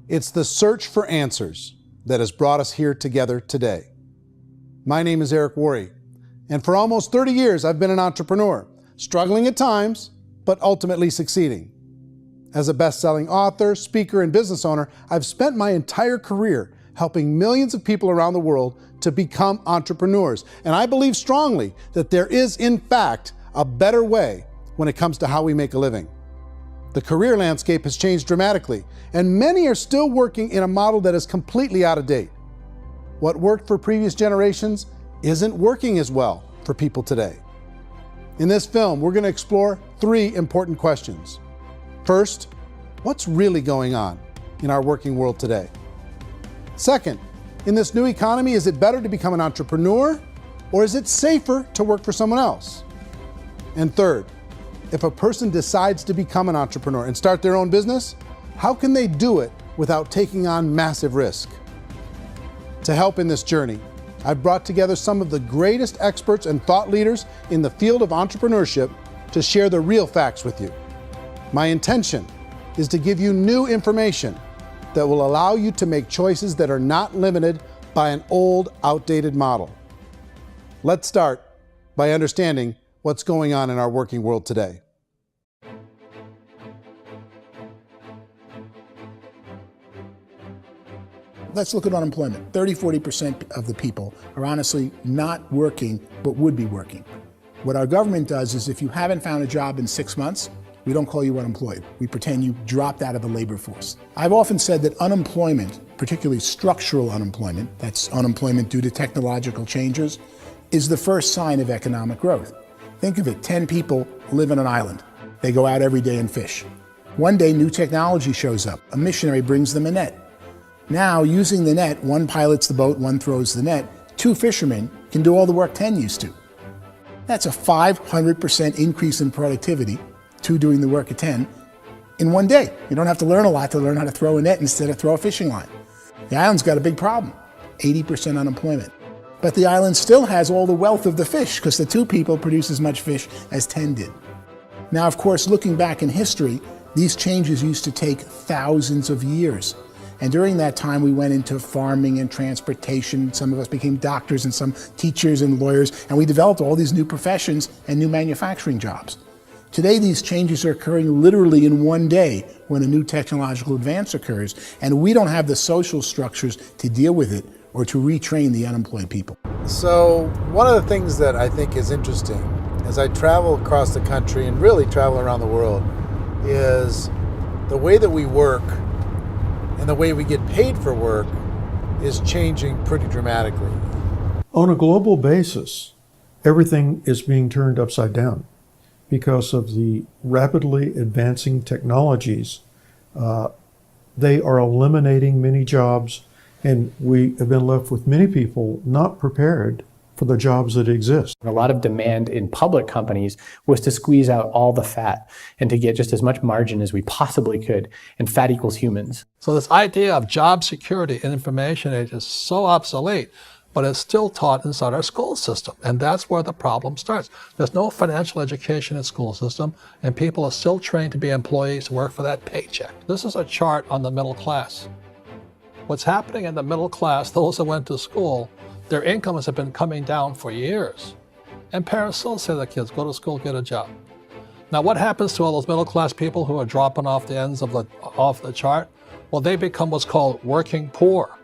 It's the search for answers that has brought us here together today. My name is Worre, and for almost 30 years I've been an entrepreneur, struggling at times, but ultimately succeeding. As a best-selling author, speaker, and business owner, I've spent my entire career helping millions of people around the world to become entrepreneurs. And I believe strongly that there is, in fact, a better way when it comes to how we make a living. The career landscape has changed dramatically, and many are still working in a model that is completely out of date. What worked for previous generations isn't working as well for people today. In this film, we're going to explore 3 important questions. First, what's really going on in our working world today? Second, in this new economy, is it better to become an entrepreneur, or is it safer to work for someone else? And third, if a person decides to become an entrepreneur and start their own business, how can they do it without taking on massive risk? To help in this journey, I've brought together some of the greatest experts and thought leaders in the field of entrepreneurship to share the real facts with you. My intention is to give you new information that will allow you to make choices that are not limited by an old, outdated model. Let's start by understanding what's going on in our working world today. Let's look at unemployment. 30–40% of the people are honestly not working, but would be working. What our government does is if you haven't found a job in 6 months, we don't call you unemployed. We pretend you dropped out of the labor force. I've often said that unemployment, particularly structural unemployment, that's unemployment due to technological changes, is the first sign of economic growth. Think of it, 10 people live on an island. They go out every day and fish. One day, new technology shows up. A missionary brings them a net. Now, using the net, one pilots the boat, one throws the net. 2 fishermen can do all the work 10 used to. That's a 500% increase in productivity, 2 doing the work of 10, in one day. You don't have to learn a lot to learn how to throw a net instead of throw a fishing line. The island's got a big problem, 80% unemployment. But the island still has all the wealth of the fish because the 2 people produce as much fish as 10 did. Now, of course, looking back in history, these changes used to take thousands of years. And during that time, we went into farming and transportation. Some of us became doctors and some teachers and lawyers, and we developed all these new professions and new manufacturing jobs. Today, these changes are occurring literally in one day when a new technological advance occurs, and we don't have the social structures to deal with it or to retrain the unemployed people. So one of the things that I think is interesting as I travel across the country and really travel around the world is the way that we work and the way we get paid for work is changing pretty dramatically. On a global basis, everything is being turned upside down because of the rapidly advancing technologies. They are eliminating many jobs, and we have been left with many people not prepared for the jobs that exist. A lot of demand in public companies was to squeeze out all the fat and to get just as much margin as we possibly could, and fat equals humans. So this idea of job security in information age is so obsolete, but it's still taught inside our school system, and that's where the problem starts. There's no financial education in the school system, and people are still trained to be employees to work for that paycheck. This is a chart on the middle class. What's happening in the middle class, those that went to school, their incomes have been coming down for years. And parents still say to their kids, go to school, get a job. Now what happens to all those middle class people who are dropping off the ends of the chart? Well, they become what's called working poor.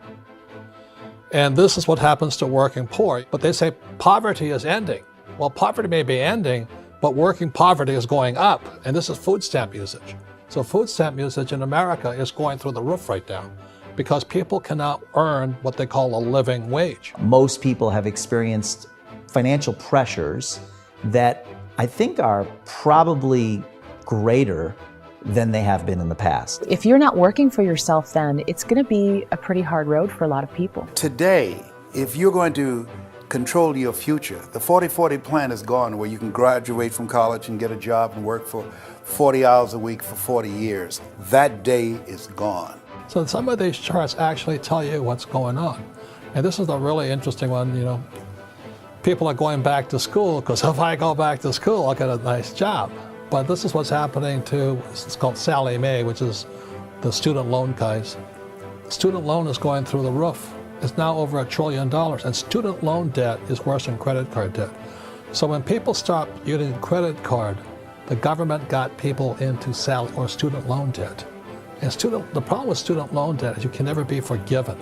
And this is what happens to working poor. But they say poverty is ending. Well, poverty may be ending, but working poverty is going up. And this is food stamp usage. So food stamp usage in America is going through the roof right now, because people cannot earn what they call a living wage. Most people have experienced financial pressures that I think are probably greater than they have been in the past. If you're not working for yourself, then it's going to be a pretty hard road for a lot of people. Today, if you're going to control your future, the 40-40 plan is gone, where you can graduate from college and get a job and work for 40 hours a week for 40 years. That day is gone. So some of these charts actually tell you what's going on. And this is a really interesting one, you know. People are going back to school because if I go back to school, I'll get a nice job. But this is what's happening to, it's called Sallie Mae, which is the student loan guys. student loan is going through the roof. It's now over $1 trillion, and student loan debt is worse than credit card debt. So when people stopped using credit card, the government got people into student loan debt. And the problem with student loan debt is you can never be forgiven.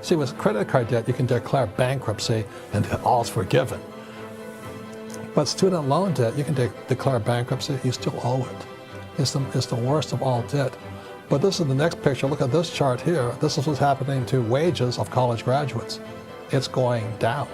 See, with credit card debt, you can declare bankruptcy and then all's forgiven. But student loan debt, you can declare bankruptcy, you still owe it. It's the worst of all debt. But this is the next picture. Look at this chart here. This is what's happening to wages of college graduates. It's going down.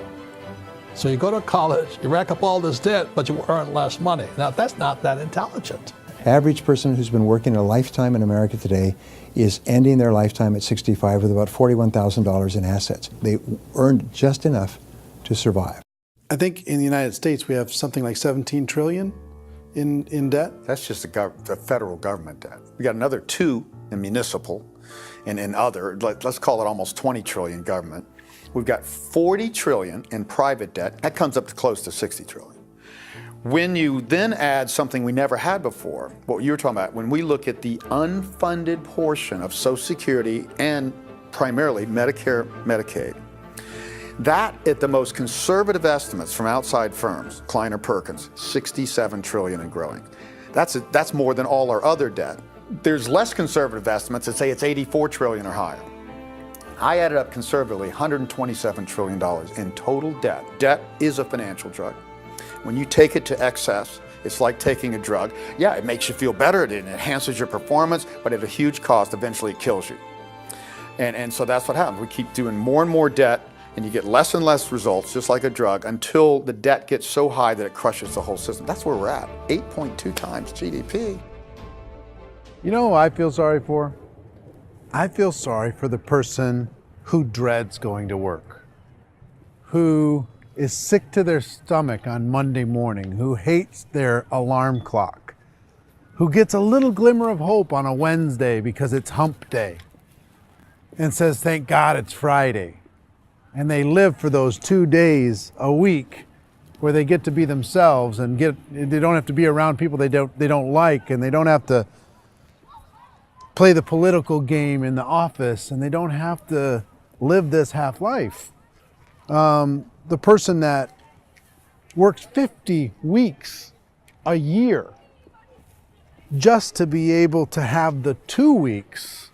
So you go to college, you rack up all this debt, but you earn less money. Now, that's not that intelligent. Average person who's been working a lifetime in America today is ending their lifetime at 65 with about $41,000 in assets. They earned just enough to survive. I think in the United States we have something like 17 trillion in debt. That's just the federal government debt. We got another 2 in municipal and in other, let's call it almost 20 trillion government. We've got 40 trillion in private debt. That comes up to close to 60 trillion. When you then add something we never had before, what you were talking about, when we look at the unfunded portion of Social Security and primarily Medicare, Medicaid, that at the most conservative estimates from outside firms, Kleiner Perkins, 67 trillion and growing. That's more than all our other debt. There's less conservative estimates that say it's 84 trillion or higher. I added up conservatively $127 trillion in total debt. Debt is a financial drug. When you take it to excess, it's like taking a drug. Yeah, it makes you feel better, it enhances your performance, but at a huge cost, eventually it kills you. And so that's what happens. We keep doing more and more debt, and you get less and less results, just like a drug, until the debt gets so high that it crushes the whole system. That's where we're at, 8.2 times GDP. You know who I feel sorry for? I feel sorry for the person who dreads going to work, who is sick to their stomach on Monday morning, who hates their alarm clock, who gets a little glimmer of hope on a Wednesday because it's hump day and says, thank God it's Friday. And they live for those 2 days a week where they get to be themselves and they don't have to be around people they don't like, and they don't have to play the political game in the office, and they don't have to live this half life. The person that works 50 weeks a year just to be able to have the 2 weeks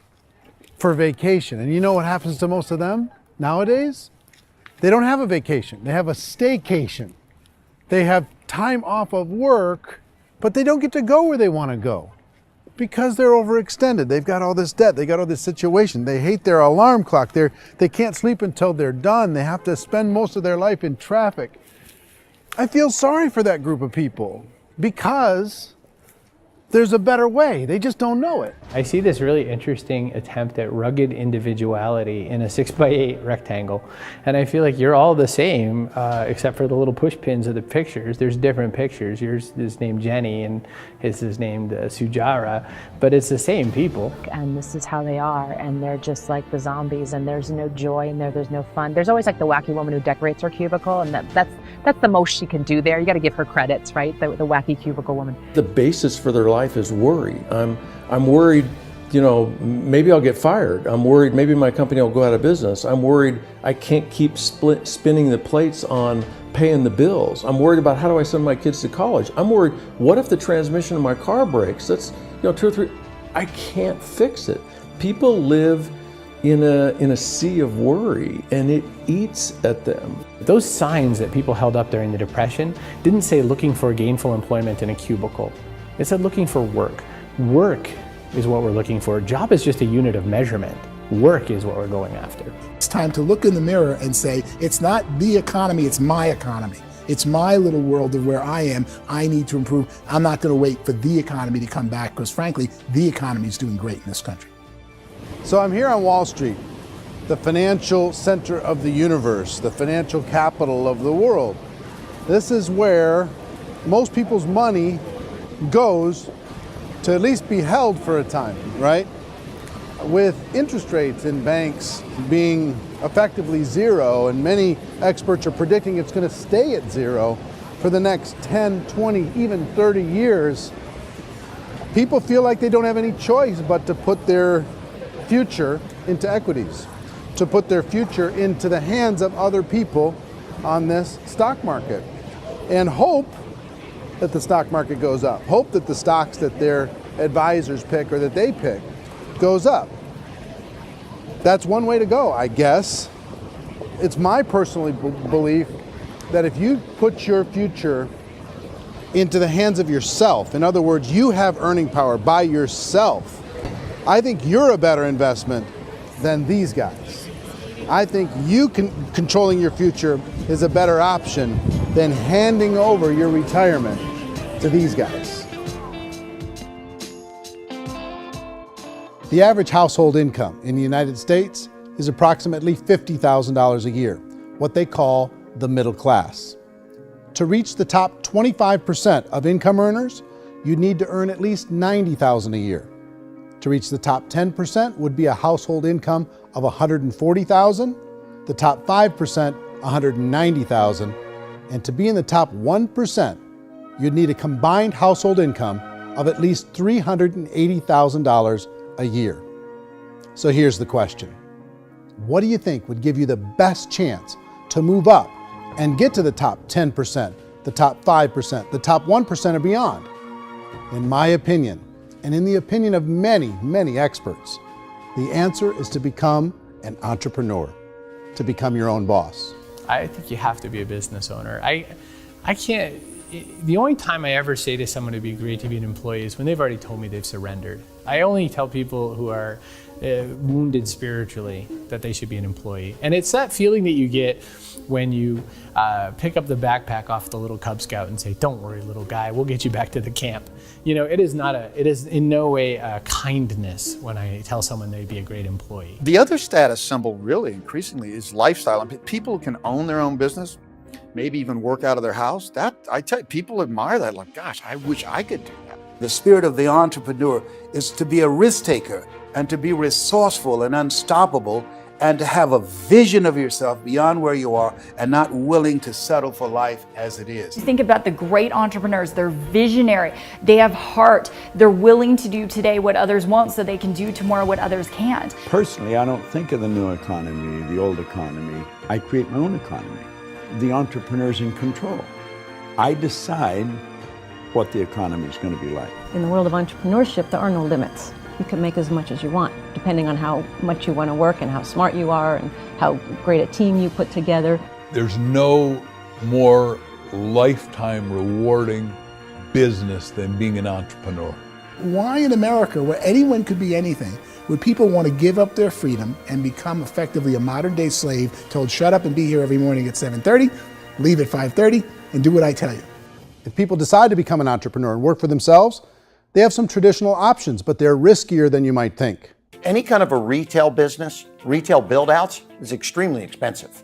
for vacation. And you know what happens to most of them nowadays? They don't have a vacation. They have a staycation. They have time off of work, but they don't get to go where they want to go because they're overextended. They've got all this debt. They got all this situation. They hate their alarm clock. They can't sleep until they're done. They have to spend most of their life in traffic. I feel sorry for that group of people because there's a better way. They just don't know it. I see this really interesting attempt at rugged individuality in a 6x8 rectangle. And I feel like you're all the same, except for the little push pins of the pictures. There's different pictures. Yours is named Jenny and his is named Sujara, but it's the same people. And this is how they are, and they're just like the zombies, and there's no joy in there, there's no fun. There's always like the wacky woman who decorates her cubicle, and that's the most she can do there. You got to give her credits, right? The wacky cubicle woman. The basis for their life is worry. I'm worried, you know, maybe I'll get fired. I'm worried maybe my company will go out of business. I'm worried I can't keep spinning the plates on paying the bills. I'm worried about how do I send my kids to college. I'm worried, what if the transmission of my car breaks? That's, you know, 2 or 3, I can't fix it. People live in a sea of worry, and it eats at them. Those signs that people held up during the Depression didn't say looking for gainful employment in a cubicle. It said looking for work. Work is what we're looking for. Job is just a unit of measurement. Work is what we're going after. It's time to look in the mirror and say, it's not the economy, it's my economy. It's my little world of where I am. I need to improve. I'm not going to wait for the economy to come back, because frankly, the economy is doing great in this country. So I'm here on Wall Street, the financial center of the universe, the financial capital of the world. This is where most people's money goes to at least be held for a time, right? With interest rates in banks being effectively zero, and many experts are predicting it's going to stay at zero for the next 10, 20, even 30 years, people feel like they don't have any choice but to put their future into equities, to put their future into the hands of other people on this stock market, and hope that the stock market goes up, hope that the stocks that their advisors pick or that they pick goes up. That's one way to go, I guess. It's my personal belief that if you put your future into the hands of yourself, in other words, you have earning power by yourself, I think you're a better investment than these guys. I think you controlling your future is a better option than handing over your retirement to these guys. The average household income in the United States is approximately $50,000 a year, what they call the middle class. To reach the top 25% of income earners, you'd need to earn at least $90,000 a year. To reach the top 10% would be a household income of $140,000, the top 5%, $190,000, and to be in the top 1%, you'd need a combined household income of at least $380,000 a year. So here's the question. What do you think would give you the best chance to move up and get to the top 10%, the top 5%, the top 1% or beyond? In my opinion, and in the opinion of many, many experts, the answer is to become an entrepreneur, to become your own boss. I think you have to be a business owner. I can't, the only time I ever say to someone it'd be great to be an employee is when they've already told me they've surrendered. I only tell people who are wounded spiritually that they should be an employee. And it's that feeling that you get when you pick up the backpack off the little Cub Scout and say, "Don't worry, little guy, we'll get you back to the camp." You know, it is in no way a kindness when I tell someone they'd be a great employee. The other status symbol really increasingly is lifestyle. I mean, people can own their own business, maybe even work out of their house. That, I tell you, people admire that. Like, gosh, I wish I could do that. The spirit of the entrepreneur is to be a risk taker and to be resourceful and unstoppable and to have a vision of yourself beyond where you are and not willing to settle for life as it is. Think about the great entrepreneurs. They're visionary. They have heart. They're willing to do today what others won't so they can do tomorrow what others can't. Personally, I don't think of the new economy, the old economy. I create my own economy. The entrepreneur's in control. I decide what the economy is going to be like. In the world of entrepreneurship, there are no limits. You can make as much as you want, depending on how much you want to work and how smart you are and how great a team you put together. There's no more lifetime rewarding business than being an entrepreneur. Why in America, where anyone could be anything, would people want to give up their freedom and become effectively a modern-day slave, told shut up and be here every morning at 7:30, leave at 5:30, and do what I tell you? If people decide to become an entrepreneur and work for themselves, they have some traditional options, but they're riskier than you might think. Any kind of a retail business, retail build-outs is extremely expensive.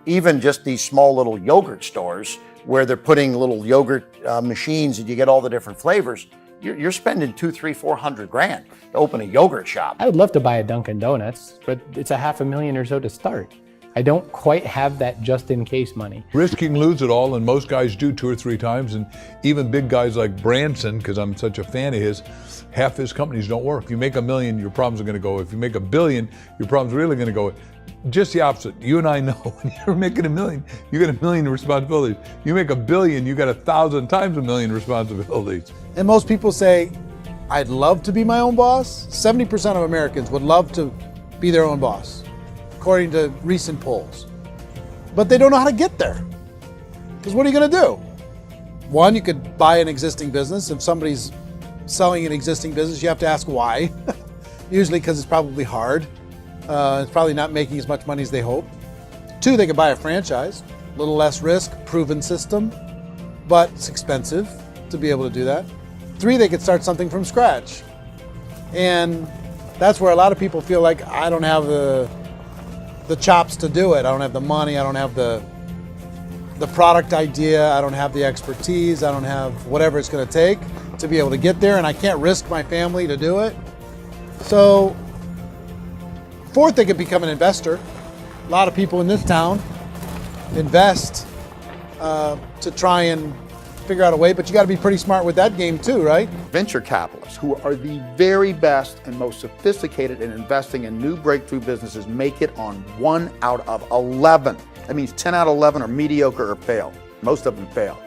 Even just these small little yogurt stores where they're putting little yogurt machines and you get all the different flavors, you're spending $200,000, $300,000, $400,000 to open a yogurt shop. I would love to buy a Dunkin' Donuts, but it's $500,000 or so to start. I don't quite have that just in case money. Risk you can lose it all, and most guys do 2 or 3 times, and even big guys like Branson, because I'm such a fan of his, half his companies don't work. If you make $1 million, your problems are going to go. If you make $1 billion, your problem's really going to go. Just the opposite. You and I know when you're making $1 million, you get $1 million responsibilities. You make $1 billion, you got 1,000 times $1 million responsibilities. And most people say, I'd love to be my own boss. 70% of Americans would love to be their own boss, according to recent polls. But they don't know how to get there. Because what are you going to do? One, you could buy an existing business. If somebody's selling an existing business, you have to ask why. Usually because it's probably hard. It's probably not making as much money as they hope. 2, they could buy a franchise. A little less risk, proven system, but it's expensive to be able to do that. 3, they could start something from scratch. And that's where a lot of people feel like, I don't have the chops to do it. I don't have the money. I don't have the product idea. I don't have the expertise. I don't have whatever it's going to take to be able to get there, and I can't risk my family to do it. So, 4th, they could become an investor. A lot of people in this town invest to try and figure out a way, but you got to be pretty smart with that game too, right? Venture capitalists, who are the very best and most sophisticated in investing in new breakthrough businesses, make it on 1 out of 11. That means 10 out of 11 are mediocre or fail. Most of them fail.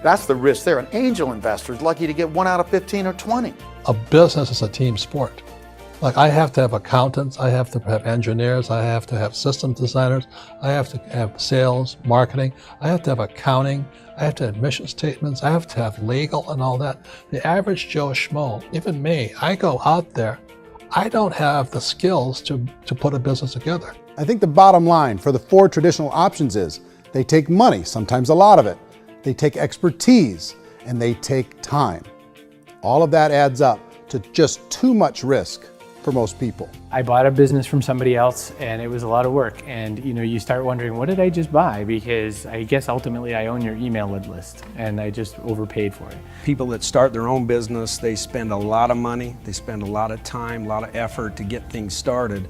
That's the risk there. An angel investor is lucky to get 1 out of 15 or 20. A business is a team sport. Like, I have to have accountants, I have to have engineers, I have to have system designers, I have to have sales, marketing, I have to have accounting, I have to have mission statements, I have to have legal and all that. The average Joe Schmo, even me, I go out there, I don't have the skills to put a business together. I think the bottom line for the 4 traditional options is they take money, sometimes a lot of it. They take expertise, and they take time. All of that adds up to just too much risk for most people. I bought a business from somebody else and it was a lot of work. And you start wondering, what did I just buy? Because I guess ultimately I own your email list and I just overpaid for it. People that start their own business, they spend a lot of money, they spend a lot of time, a lot of effort to get things started.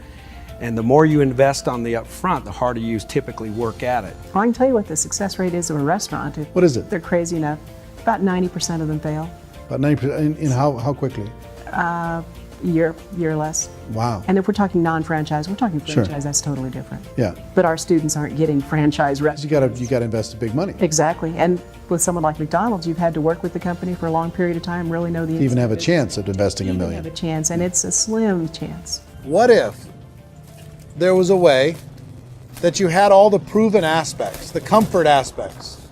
And the more you invest on the upfront, the harder you typically work at it. I can tell you what the success rate is of a restaurant. What is it? They're crazy enough. About 90% of them fail. About 90%, in how quickly? Year less. Wow. And if we're talking non-franchise, we're talking franchise, Sure. That's totally different. Yeah. But our students aren't getting franchise restaurants. You gotta invest big money. Exactly. And with someone like McDonald's, you've had to work with the company for a long period of time, really know the Even have a business. chance of investing $1 million. Have a chance, and it's a slim chance. What if there was a way that you had all the proven aspects, the comfort aspects,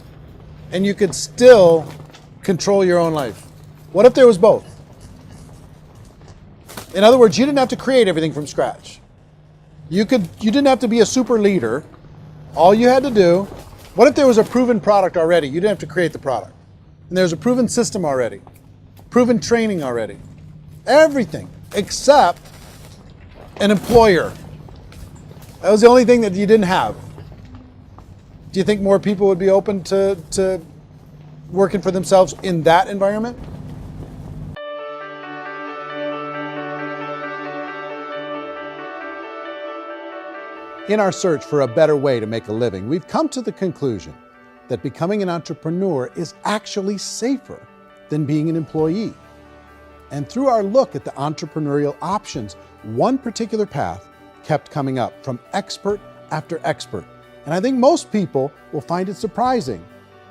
and you could still control your own life? What if there was both? In other words, you didn't have to create everything from scratch. You didn't have to be a super leader. All you had to do, what if there was a proven product already? You didn't have to create the product. And there's a proven system already, proven training already. Everything except an employer. That was the only thing that you didn't have. Do you think more people would be open to working for themselves in that environment? In our search for a better way to make a living, we've come to the conclusion that becoming an entrepreneur is actually safer than being an employee. And through our look at the entrepreneurial options, one particular path kept coming up from expert after expert. And I think most people will find it surprising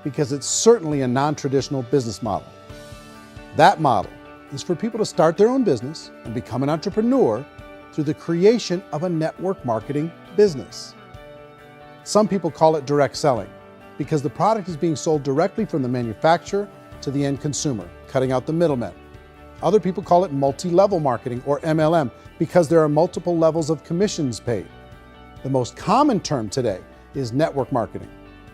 because it's certainly a non-traditional business model. That model is for people to start their own business and become an entrepreneur through the creation of a network marketing business. Some people call it direct selling because the product is being sold directly from the manufacturer to the end consumer, cutting out the middlemen. Other people call it multi-level marketing, or MLM, because there are multiple levels of commissions paid. The most common term today is network marketing,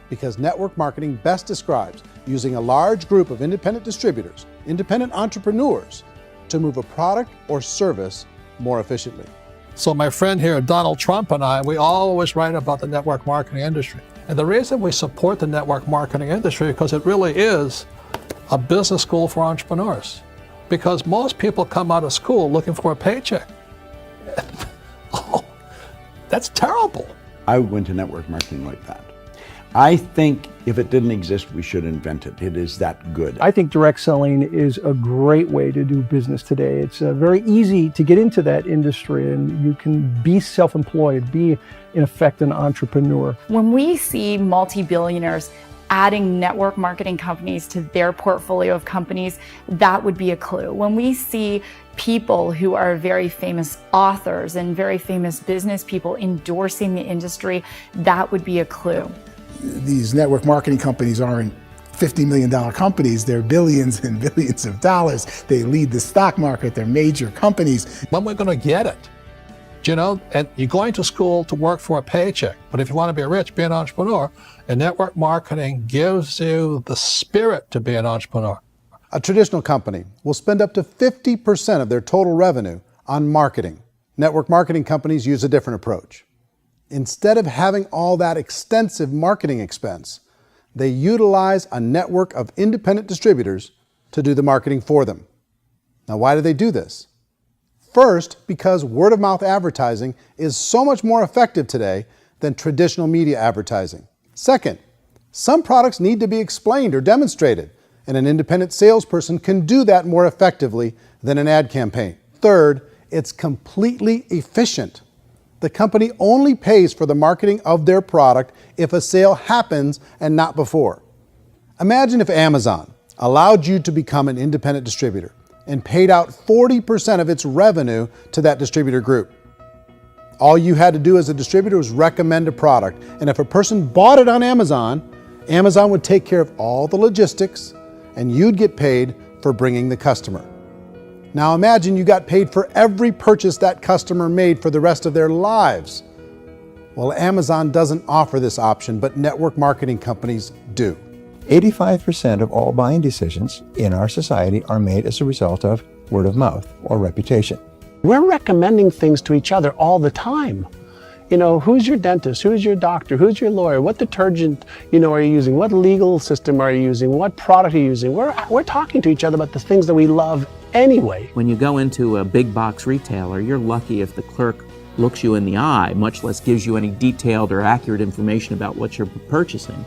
because network marketing best describes using a large group of independent distributors, independent entrepreneurs, to move a product or service more efficiently. So my friend here, Donald Trump, and I, we always write about the network marketing industry. And the reason we support the network marketing industry is because it really is a business school for entrepreneurs. Because most people come out of school looking for a paycheck. Oh, that's terrible. I went to network marketing like that. I think if it didn't exist, we should invent it. It is that good. I think direct selling is a great way to do business today. It's very easy to get into that industry, and you can be self-employed, be in effect an entrepreneur. When we see multi-billionaires adding network marketing companies to their portfolio of companies, that would be a clue. When we see people who are very famous authors and very famous business people endorsing the industry, that would be a clue. These network marketing companies aren't $50 million companies, they're billions and billions of dollars. They lead the stock market, they're major companies. When we're going to get it? You know, and you're going to school to work for a paycheck, but if you want to be rich, be an entrepreneur, and network marketing gives you the spirit to be an entrepreneur. A traditional company will spend up to 50% of their total revenue on marketing. Network marketing companies use a different approach. Instead of having all that extensive marketing expense, they utilize a network of independent distributors to do the marketing for them. Now, why do they do this? First, because word-of-mouth advertising is so much more effective today than traditional media advertising. Second, some products need to be explained or demonstrated and an independent salesperson can do that more effectively than an ad campaign. Third, it's completely efficient. The company only pays for the marketing of their product if a sale happens and not before. Imagine if Amazon allowed you to become an independent distributor and paid out 40% of its revenue to that distributor group. All you had to do as a distributor was recommend a product, and if a person bought it on Amazon, Amazon would take care of all the logistics and you'd get paid for bringing the customer. Now imagine you got paid for every purchase that customer made for the rest of their lives. Well, Amazon doesn't offer this option, but network marketing companies do. 85% of all buying decisions in our society are made as a result of word of mouth or reputation. We're recommending things to each other all the time. You know, who's your dentist? Who's your doctor? Who's your lawyer? What detergent, are you using? What legal system are you using? What product are you using? We're talking to each other about the things that we love anyway. When you go into a big box retailer, you're lucky if the clerk looks you in the eye, much less gives you any detailed or accurate information about what you're purchasing.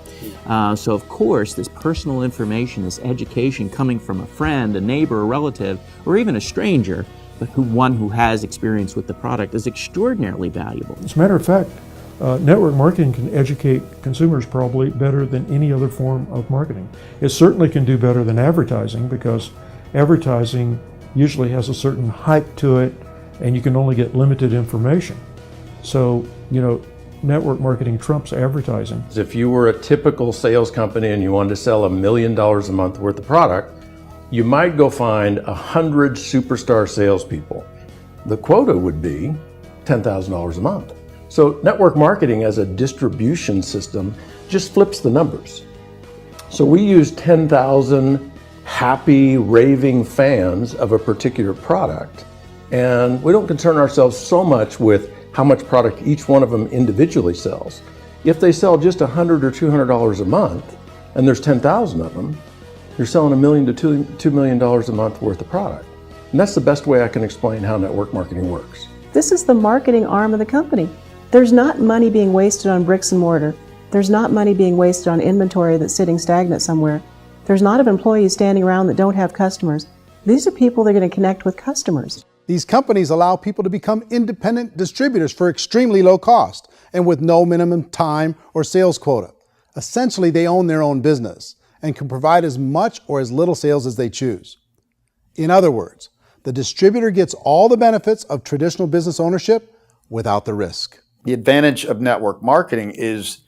So of course, this personal information, this education coming from a friend, a neighbor, a relative, or even a stranger, but one who has experience with the product is extraordinarily valuable. As a matter of fact, network marketing can educate consumers probably better than any other form of marketing. It certainly can do better than advertising, because advertising usually has a certain hype to it and you can only get limited information. So, network marketing trumps advertising. If you were a typical sales company and you wanted to sell $1 million a month worth of product, you might go find 100 superstar salespeople. The quota would be $10,000 a month. So network marketing as a distribution system just flips the numbers. So we use 10,000 happy, raving fans of a particular product, and we don't concern ourselves so much with how much product each one of them individually sells. If they sell just $100 or $200 a month, and there's 10,000 of them, you're selling $1 million to $2 million a month worth of product. And that's the best way I can explain how network marketing works. This is the marketing arm of the company. There's not money being wasted on bricks and mortar. There's not money being wasted on inventory that's sitting stagnant somewhere. There's not of employees standing around that don't have customers. These are people that are going to connect with customers. These companies allow people to become independent distributors for extremely low cost and with no minimum time or sales quota. Essentially, they own their own business and can provide as much or as little sales as they choose. In other words, the distributor gets all the benefits of traditional business ownership without the risk. The advantage of network marketing is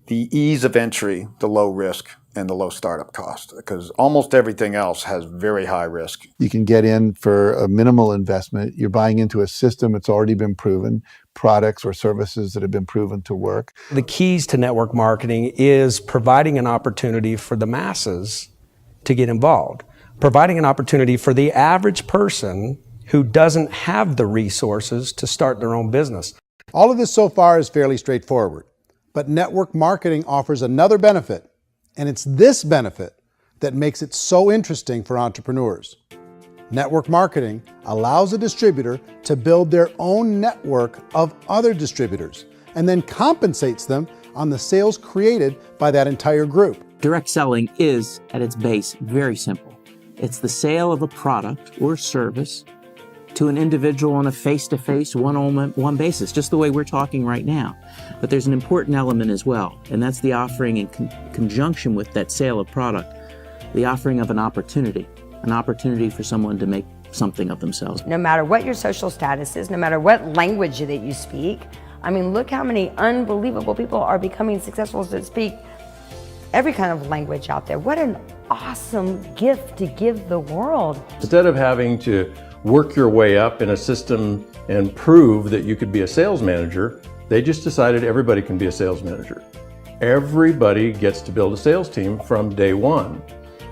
the ease of entry, the low risk, and the low startup cost, because almost everything else has very high risk. You can get in for a minimal investment. You're buying into a system that's already been proven, products or services that have been proven to work. The keys to network marketing is providing an opportunity for the masses to get involved, providing an opportunity for the average person who doesn't have the resources to start their own business. All of this so far is fairly straightforward, but network marketing offers another benefit, and it's this benefit that makes it so interesting for entrepreneurs. Network marketing allows a distributor to build their own network of other distributors and then compensates them on the sales created by that entire group. Direct selling is, at its base, very simple. It's the sale of a product or service to an individual on a face-to-face, one-on-one basis, just the way we're talking right now. But there's an important element as well, and that's the offering in conjunction with that sale of product, the offering of an opportunity for someone to make something of themselves. No matter what your social status is, no matter what language that you speak, I mean, look how many unbelievable people are becoming successful that speak every kind of language out there. What an awesome gift to give the world. Instead of having to work your way up in a system and prove that you could be a sales manager, they just decided everybody can be a sales manager. Everybody gets to build a sales team from day one.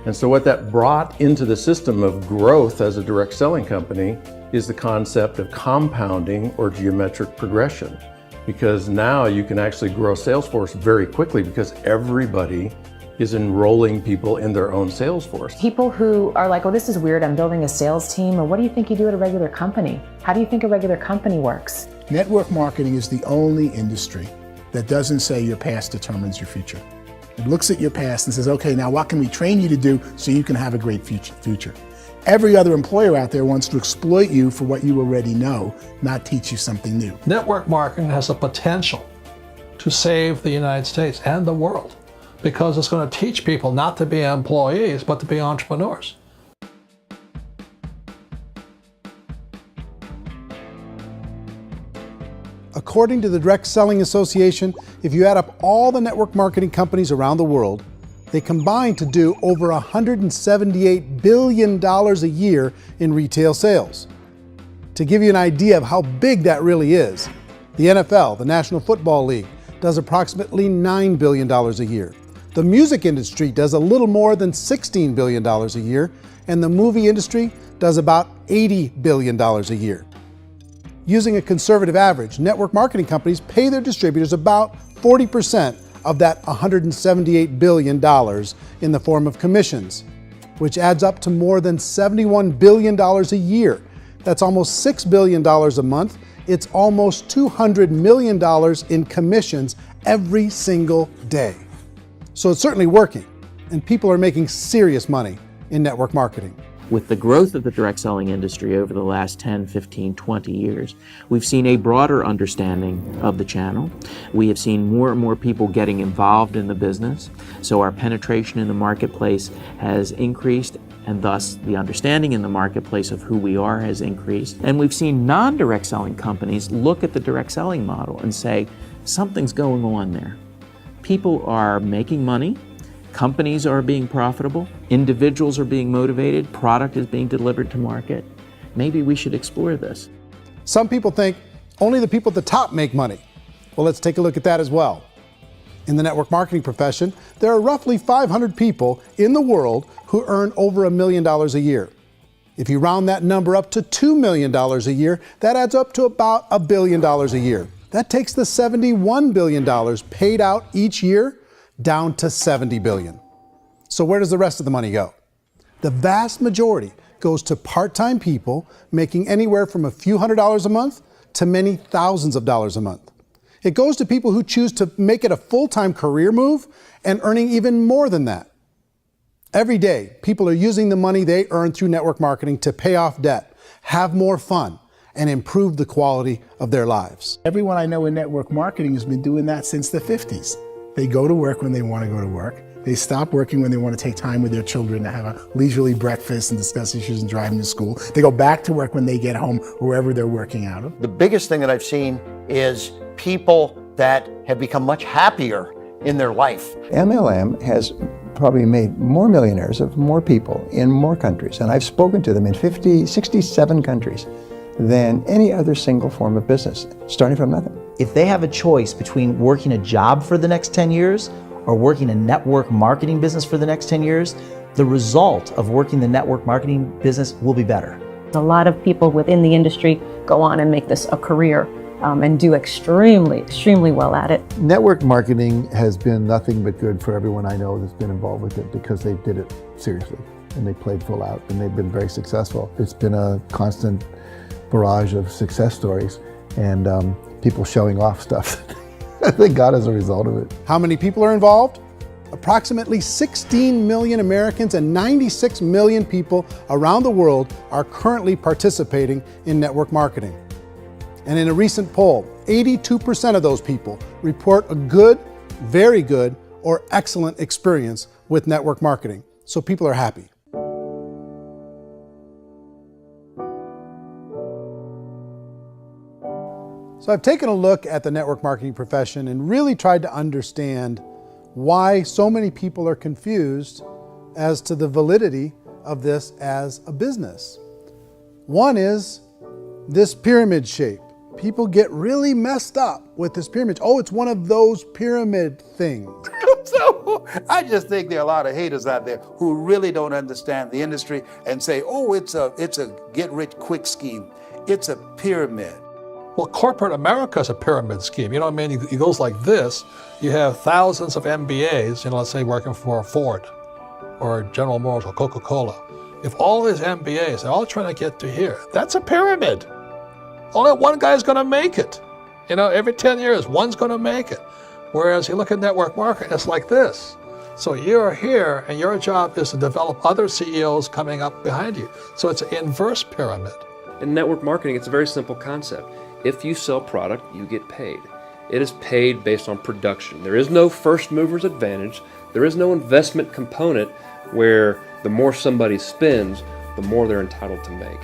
And so what that brought into the system of growth as a direct selling company is the concept of compounding or geometric progression. Because now you can actually grow a sales force very quickly because everybody is enrolling people in their own sales force. People who are like, oh, this is weird, I'm building a sales team, or what do you think you do at a regular company? How do you think a regular company works? Network marketing is the only industry that doesn't say your past determines your future. It looks at your past and says, okay, now what can we train you to do so you can have a great future? Every other employer out there wants to exploit you for what you already know, not teach you something new. Network marketing has the potential to save the United States and the world because it's going to teach people not to be employees, but to be entrepreneurs. According to the Direct Selling Association, if you add up all the network marketing companies around the world, they combine to do over $178 billion a year in retail sales. To give you an idea of how big that really is, the NFL, the National Football League, does approximately $9 billion a year. The music industry does a little more than $16 billion a year, and the movie industry does about $80 billion a year. Using a conservative average, network marketing companies pay their distributors about 40% of that $178 billion in the form of commissions, which adds up to more than $71 billion a year. That's almost $6 billion a month. It's almost $200 million in commissions every single day. So it's certainly working, and people are making serious money in network marketing. With the growth of the direct selling industry over the last 10, 15, 20 years, we've seen a broader understanding of the channel. We have seen more and more people getting involved in the business, so our penetration in the marketplace has increased, and thus the understanding in the marketplace of who we are has increased. And we've seen non-direct selling companies look at the direct selling model and say, something's going on there. People are making money, companies are being profitable, individuals are being motivated, product is being delivered to market. Maybe we should explore this. Some people think only the people at the top make money. Well, let's take a look at that as well. In the network marketing profession, there are roughly 500 people in the world who earn over $1 million a year. If you round that number up to $2 million a year, that adds up to about $1 billion a year. That takes the $71 billion paid out each year down to $70 billion. So where does the rest of the money go? The vast majority goes to part-time people making anywhere from a few $100s a month to many thousands of dollars a month. It goes to people who choose to make it a full-time career move and earning even more than that. Every day, people are using the money they earn through network marketing to pay off debt, have more fun, and improve the quality of their lives. Everyone I know in network marketing has been doing that since the 50s. They go to work when they want to go to work. They stop working when they want to take time with their children to have a leisurely breakfast and discuss issues and drive them to school. They go back to work when they get home, wherever they're working out of. The biggest thing that I've seen is people that have become much happier in their life. MLM has probably made more millionaires of more people in more countries, and I've spoken to them in 67 countries, than any other single form of business, starting from nothing. If they have a choice between working a job for the next 10 years or working a network marketing business for the next 10 years, the result of working the network marketing business will be better. A lot of people within the industry go on and make this a career and do extremely well at it. Network marketing has been nothing but good for everyone I know that's been involved with it because they did it seriously and they played full out and they've been very successful. It's been a constant barrage of success stories and people showing off stuff that they got as a result of it. How many people are involved? Approximately 16 million Americans and 96 million people around the world are currently participating in network marketing. And in a recent poll, 82% of those people report a good, very good, or excellent experience with network marketing. So people are happy. So I've taken a look at the network marketing profession and really tried to understand why so many people are confused as to the validity of this as a business. One is this pyramid shape. People get really messed up with this pyramid. Oh, it's one of those pyramid things. So I just think there are a lot of haters out there who really don't understand the industry and say, oh, it's a get-rich-quick scheme. It's a pyramid. Well, corporate America is a pyramid scheme. You know what I mean? It goes like this. You have thousands of MBAs, let's say working for Ford or General Motors or Coca-Cola. If all these MBAs are all trying to get to here, that's a pyramid. Only one guy's going to make it. Every 10 years, one's going to make it. Whereas you look at network marketing, it's like this. So you're here, and your job is to develop other CEOs coming up behind you. So it's an inverse pyramid. In network marketing, it's a very simple concept. If you sell product, you get paid. It is paid based on production. There is no first mover's advantage. There is no investment component where the more somebody spends, the more they're entitled to make.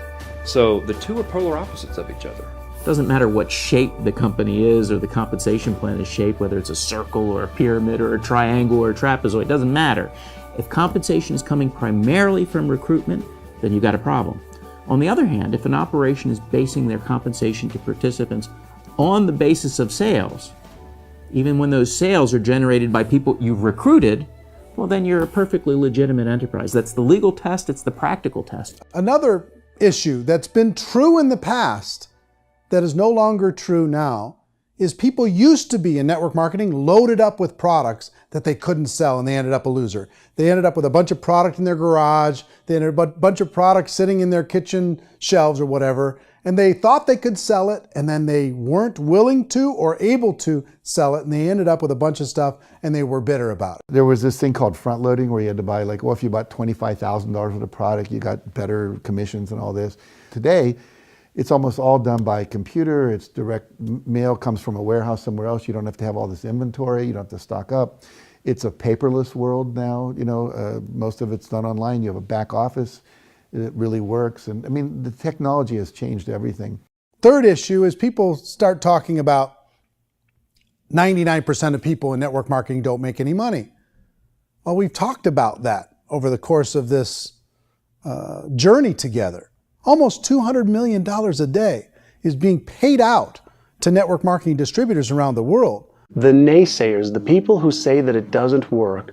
So the two are polar opposites of each other. It doesn't matter what shape the company is or the compensation plan is shaped, whether it's a circle or a pyramid or a triangle or a trapezoid, it doesn't matter. If compensation is coming primarily from recruitment, then you've got a problem. On the other hand, if an operation is basing their compensation to participants on the basis of sales, even when those sales are generated by people you've recruited, well, then you're a perfectly legitimate enterprise. That's the legal test, it's the practical test. Another issue that's been true in the past that is no longer true now is people used to be in network marketing loaded up with products that they couldn't sell, and they ended up a loser. They ended up with a bunch of product in their garage, they ended up with a bunch of products sitting in their kitchen shelves or whatever, and they thought they could sell it, and then they weren't willing to or able to sell it, and they ended up with a bunch of stuff, and they were bitter about it. There was this thing called front loading where you had to buy, like, well, if you bought $25,000 worth of product, you got better commissions and all this. Today, it's almost all done by computer. It's direct mail, comes from a warehouse somewhere else. You don't have to have all this inventory. You don't have to stock up. It's a paperless world now. You know, most of it's done online. You have a back office. It really works. And I mean, the technology has changed everything. Third issue is people start talking about 99% of people in network marketing don't make any money. Well, we've talked about that over the course of this journey together. Almost $200 million a day is being paid out to network marketing distributors around the world. The naysayers, the people who say that it doesn't work,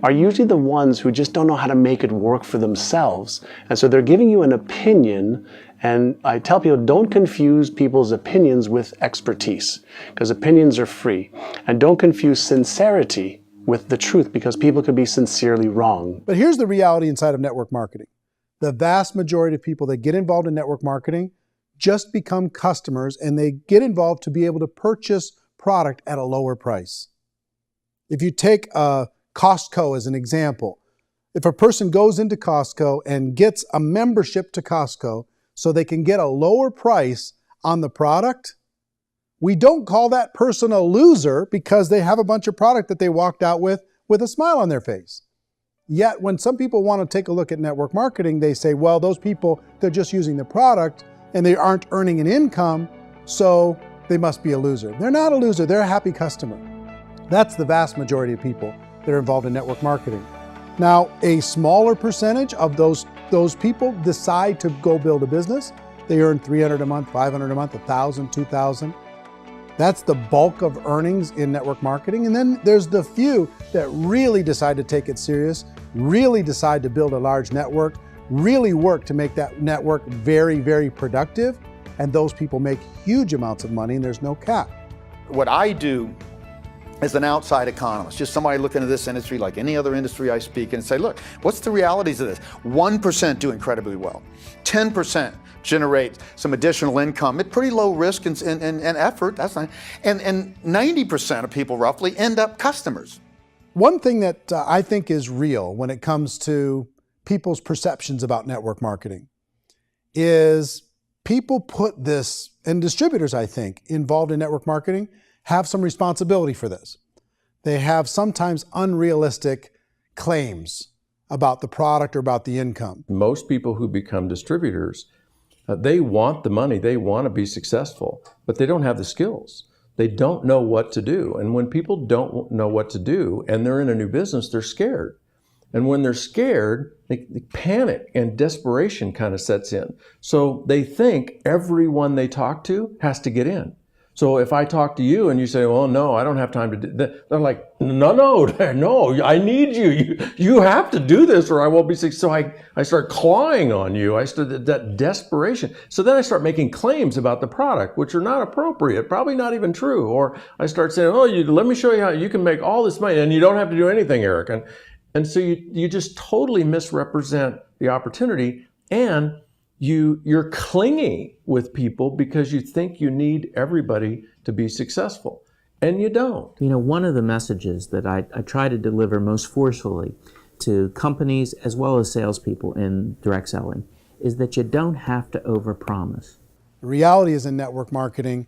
are usually the ones who just don't know how to make it work for themselves. And so they're giving you an opinion, and I tell people, don't confuse people's opinions with expertise, because opinions are free. And don't confuse sincerity with the truth, because people could be sincerely wrong. But here's the reality inside of network marketing. The vast majority of people that get involved in network marketing just become customers, and they get involved to be able to purchase product at a lower price. If you take Costco as an example, if a person goes into Costco and gets a membership to Costco so they can get a lower price on the product, we don't call that person a loser because they have a bunch of product that they walked out with a smile on their face. Yet when some people want to take a look at network marketing, they say, well, those people, they're just using the product and they aren't earning an income, so they must be a loser. They're not a loser, they're a happy customer. That's the vast majority of people that are involved in network marketing. Now, a smaller percentage of those people decide to go build a business. They earn $300 a month, $500 a month, $1,000, $2,000. That's the bulk of earnings in network marketing. And then there's the few that really decide to take it serious, really decide to build a large network, really work to make that network very, very productive. And those people make huge amounts of money, and there's no cap. What I do as an outside economist, just somebody looking at this industry like any other industry I speak and say, look, what's the realities of this? 1% do incredibly well. 10% generate some additional income at pretty low risk and effort, that's not, and 90% of people roughly end up customers. One thing that I think is real when it comes to people's perceptions about network marketing is people put this, and distributors, I think, involved in network marketing have some responsibility for this. They have sometimes unrealistic claims about the product or about the income. Most people who become distributors, they want the money, they want to be successful, but they don't have the skills. They don't know what to do. And when people don't know what to do and they're in a new business, they're scared. And when they're scared, they panic and desperation kind of sets in. So they think everyone they talk to has to get in. So if I talk to you and you say, well, no, I don't have time to do that, they're like, no, I need you. You have to do this or I won't be successful. So I start clawing on you. I start that desperation. So then I start making claims about the product, which are not appropriate, probably not even true. Or I start saying, oh, let me show you how you can make all this money and you don't have to do anything, Eric. And so you just totally misrepresent the opportunity, and you're clingy with people because you think you need everybody to be successful. and you don't. You know, one of the messages that I try to deliver most forcefully to companies as well as salespeople in direct selling is that you don't have to overpromise. The reality is in network marketing,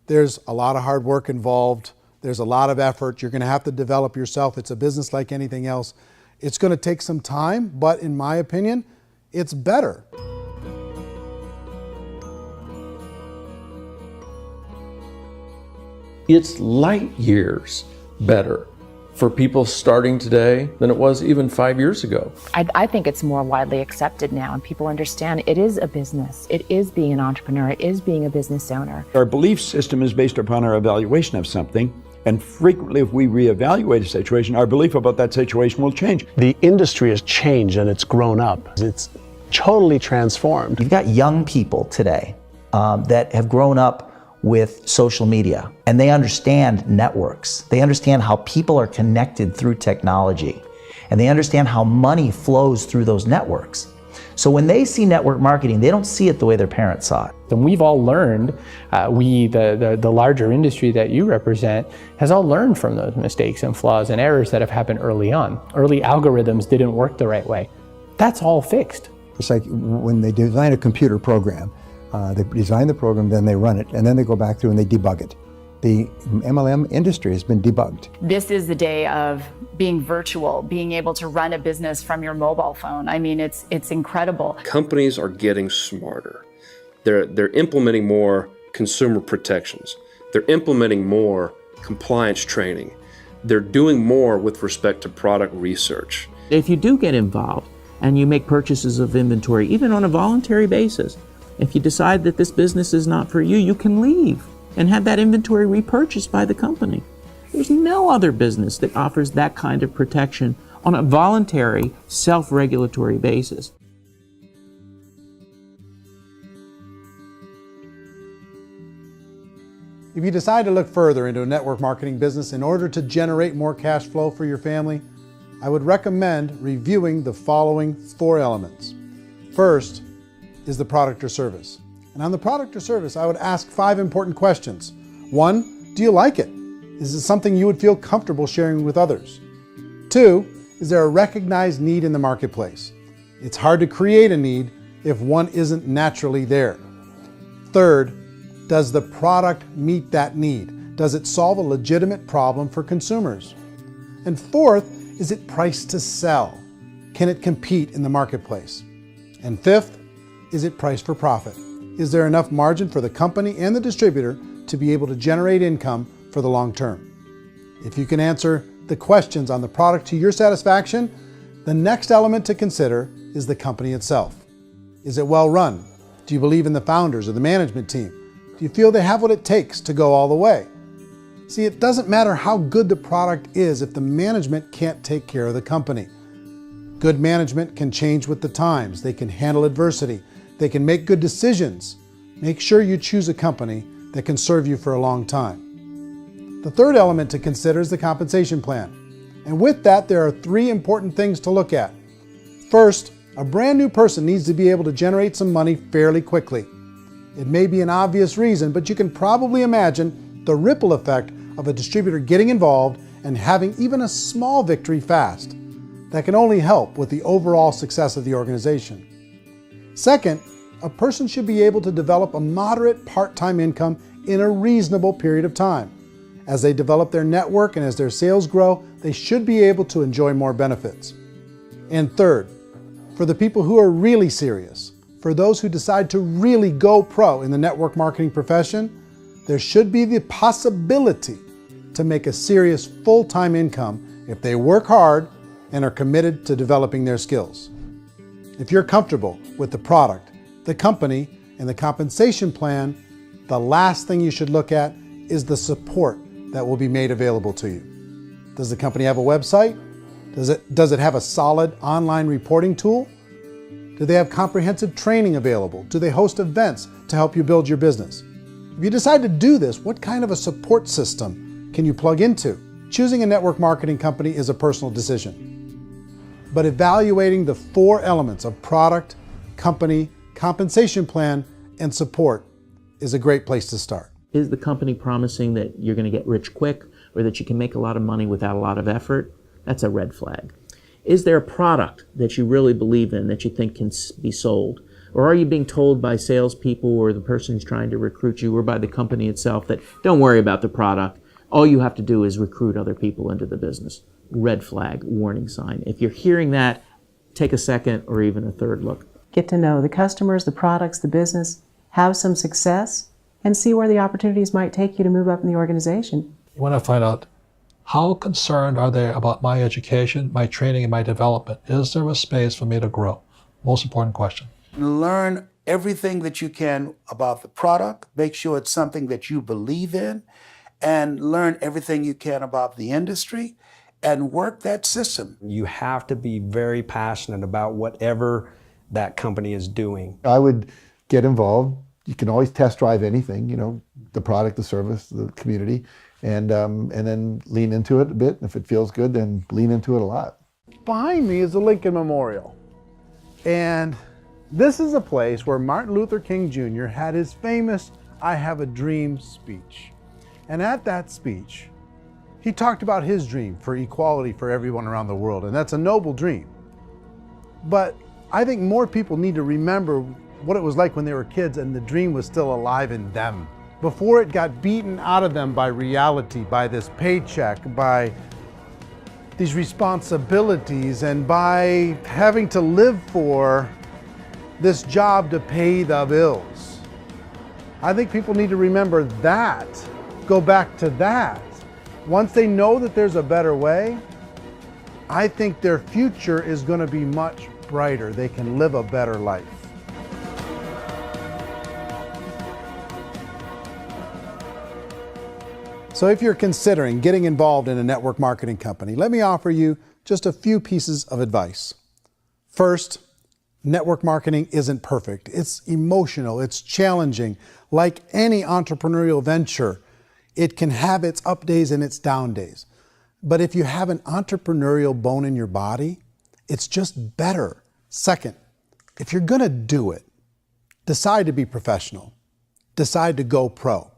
there's a lot of hard work involved. There's a lot of effort. You're going to have to develop yourself. It's a business like anything else. It's going to take some time, but in my opinion, it's better. It's light years better for people starting today than it was even 5 years ago. I think it's more widely accepted now, and people understand it is a business. It is being an entrepreneur. It is being a business owner. Our belief system is based upon our evaluation of something, and frequently if we reevaluate a situation, our belief about that situation will change. The industry has changed and it's grown up. It's totally transformed. You've got young people today that have grown up with social media, and they understand networks. They understand how people are connected through technology, and they understand how money flows through those networks. So when they see network marketing, they don't see it the way their parents saw it. And we've all learned, the larger industry that you represent, has all learned from those mistakes and flaws and errors that have happened early on. Early algorithms didn't work the right way. That's all fixed. It's like when they design a computer program, they design the program, then they run it, and then they go back through and they debug it. The MLM industry has been debugged. This is the day of being virtual, being able to run a business from your mobile phone. I mean, it's incredible. Companies are getting smarter. They're implementing more consumer protections. They're implementing more compliance training. They're doing more with respect to product research. If you do get involved and you make purchases of inventory, even on a voluntary basis, if you decide that this business is not for you, you can leave and have that inventory repurchased by the company. There's no other business that offers that kind of protection on a voluntary, self-regulatory basis. If you decide to look further into a network marketing business in order to generate more cash flow for your family, I would recommend reviewing the following 4 elements. First is the product or service. And on the product or service, I would ask 5 important questions. 1, do you like it? Is it something you would feel comfortable sharing with others? 2, is there a recognized need in the marketplace? It's hard to create a need if one isn't naturally there. 3rd, does the product meet that need? Does it solve a legitimate problem for consumers? And 4th, is it priced to sell? Can it compete in the marketplace? And 5th, is it priced for profit? Is there enough margin for the company and the distributor to be able to generate income for the long term? If you can answer the questions on the product to your satisfaction, the next element to consider is the company itself. Is it well run? Do you believe in the founders or the management team? Do you feel they have what it takes to go all the way? See, it doesn't matter how good the product is if the management can't take care of the company. Good management can change with the times. They can handle adversity. They can make good decisions. Make sure you choose a company that can serve you for a long time. The third element to consider is the compensation plan. And with that, there are 3 important things to look at. First, a brand new person needs to be able to generate some money fairly quickly. It may be an obvious reason, but you can probably imagine the ripple effect of a distributor getting involved and having even a small victory fast. That can only help with the overall success of the organization. Second, a person should be able to develop a moderate part-time income in a reasonable period of time. As they develop their network and as their sales grow, they should be able to enjoy more benefits. And third, for the people who are really serious, for those who decide to really go pro in the network marketing profession, there should be the possibility to make a serious full-time income if they work hard and are committed to developing their skills. If you're comfortable with the product, the company, and the compensation plan, the last thing you should look at is the support that will be made available to you. Does the company have a website? Does it have a solid online reporting tool? Do they have comprehensive training available? Do they host events to help you build your business? If you decide to do this, what kind of a support system can you plug into? Choosing a network marketing company is a personal decision. But evaluating the 4 elements of product, company, compensation plan, and support is a great place to start. Is the company promising that you're going to get rich quick or that you can make a lot of money without a lot of effort? That's a red flag. Is there a product that you really believe in that you think can be sold? Or are you being told by salespeople or the person who's trying to recruit you or by the company itself that don't worry about the product, all you have to do is recruit other people into the business? Red flag, warning sign. If you're hearing that, take a second or even a third look. Get to know the customers, the products, the business, have some success, and see where the opportunities might take you to move up in the organization. You want to find out how concerned are they about my education, my training, and my development? Is there a space for me to grow? Most important question. Learn everything that you can about the product. Make sure it's something that you believe in, and learn everything you can about the industry and work that system. You have to be very passionate about whatever that company is doing. I would get involved. You can always test drive anything, the product, the service, the community, and then lean into it a bit. If it feels good, then lean into it a lot. Behind me is the Lincoln Memorial. And this is a place where Martin Luther King Jr. had his famous "I Have a Dream" speech. And at that speech, he talked about his dream for equality for everyone around the world, and that's a noble dream. But I think more people need to remember what it was like when they were kids and the dream was still alive in them. Before it got beaten out of them by reality, by this paycheck, by these responsibilities, and by having to live for this job to pay the bills. I think people need to remember that, go back to that. Once they know that there's a better way, I think their future is going to be much brighter. They can live a better life. So if you're considering getting involved in a network marketing company, let me offer you just a few pieces of advice. First, network marketing isn't perfect. It's emotional, it's challenging. Like any entrepreneurial venture, it can have its up days and its down days. But if you have an entrepreneurial bone in your body, it's just better. Second, if you're gonna do it, decide to be professional. Decide to go pro.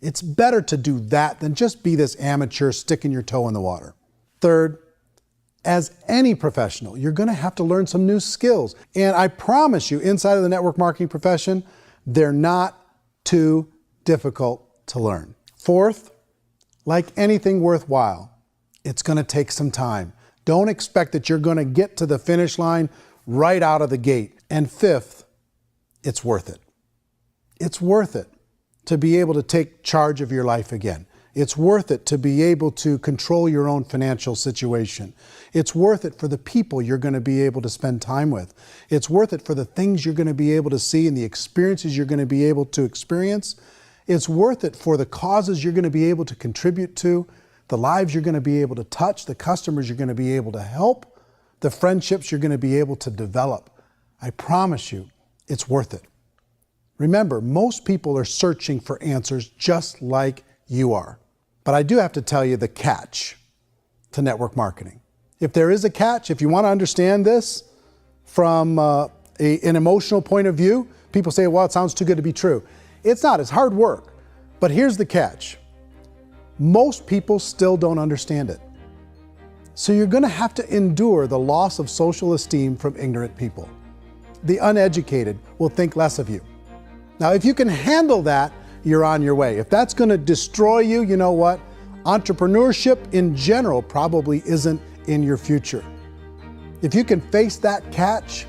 It's better to do that than just be this amateur sticking your toe in the water. Third, as any professional, you're gonna have to learn some new skills. And I promise you, inside of the network marketing profession, they're not too difficult to learn. Fourth, like anything worthwhile, it's gonna take some time. Don't expect that you're gonna get to the finish line right out of the gate. And fifth, it's worth it. It's worth it to be able to take charge of your life again. It's worth it to be able to control your own financial situation. It's worth it for the people you're going to be able to spend time with. It's worth it for the things you're going to be able to see and the experiences you're going to be able to experience. It's worth it for the causes you're going to be able to contribute to, the lives you're going to be able to touch, the customers you're going to be able to help, the friendships you're going to be able to develop. I promise you, it's worth it. Remember, most people are searching for answers just like you are. But I do have to tell you the catch to network marketing. If there is a catch, if you want to understand this from an emotional point of view, people say, well, it sounds too good to be true. It's not, it's hard work. But here's the catch. Most people still don't understand it. So you're going to have to endure the loss of social esteem from ignorant people. The uneducated will think less of you. Now, if you can handle that, you're on your way. If that's going to destroy you, you know what? Entrepreneurship in general probably isn't in your future. If you can face that catch,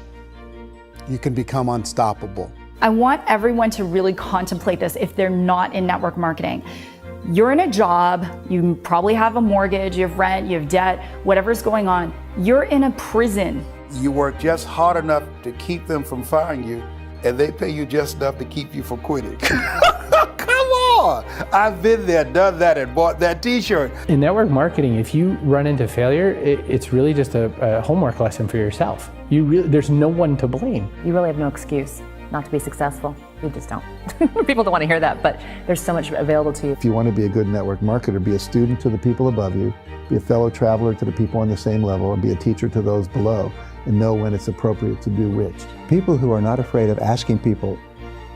you can become unstoppable. I want everyone to really contemplate this if they're not in network marketing. You're in a job, you probably have a mortgage, you have rent, you have debt, whatever's going on. You're in a prison. You work just hard enough to keep them from firing you, and they pay you just enough to keep you from quitting. Come on! I've been there, done that, and bought that t-shirt. In network marketing, if you run into failure, it's really just a homework lesson for yourself. There's no one to blame. You really have no excuse not to be successful. You just don't. People don't want to hear that, but there's so much available to you. If you want to be a good network marketer, be a student to the people above you, be a fellow traveler to the people on the same level, and be a teacher to those below, and know when it's appropriate to do which. People who are not afraid of asking people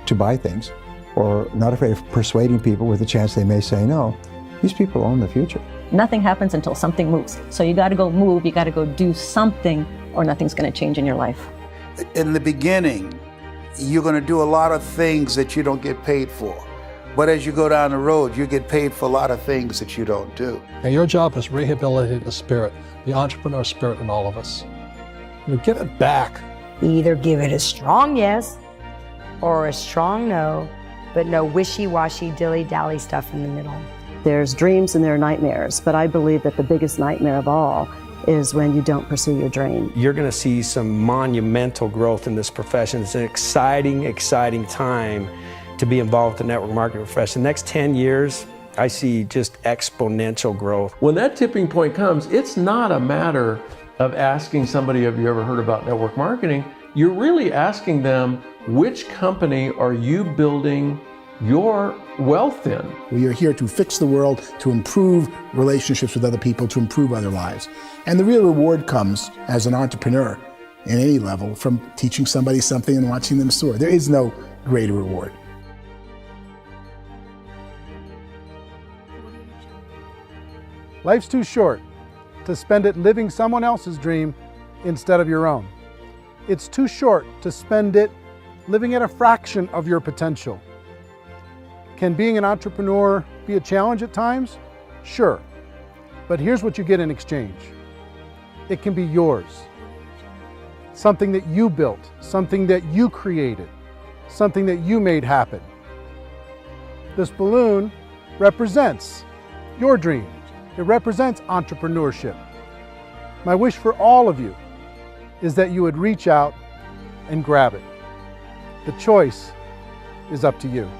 to buy things or not afraid of persuading people with a chance they may say no. These people own the future. Nothing happens until something moves. So you got to go move, you got to go do something, or nothing's going to change in your life. In the beginning, you're going to do a lot of things that you don't get paid for. But as you go down the road, you get paid for a lot of things that you don't do. And your job is rehabilitate the spirit, the entrepreneur spirit in all of us. You get it back. Either give it a strong yes or a strong no, but no wishy-washy, dilly-dally stuff in the middle. There's dreams and there are nightmares, but I believe that the biggest nightmare of all is when you don't pursue your dream. You're going to see some monumental growth in this profession. It's an exciting, exciting time to be involved with the network marketing profession. The next 10 years, I see just exponential growth. When that tipping point comes, it's not a matter of asking somebody, have you ever heard about network marketing? You're really asking them, which company are you building your wealth in? We are here to fix the world, to improve relationships with other people, to improve other lives. And the real reward comes as an entrepreneur in any level from teaching somebody something and watching them soar. There is no greater reward. Life's too short to spend it living someone else's dream instead of your own. It's too short to spend it living at a fraction of your potential. Can being an entrepreneur be a challenge at times? Sure. But here's what you get in exchange. It can be yours. Something that you built, something that you created, something that you made happen. This balloon represents your dream. It represents entrepreneurship. My wish for all of you is that you would reach out and grab it. The choice is up to you.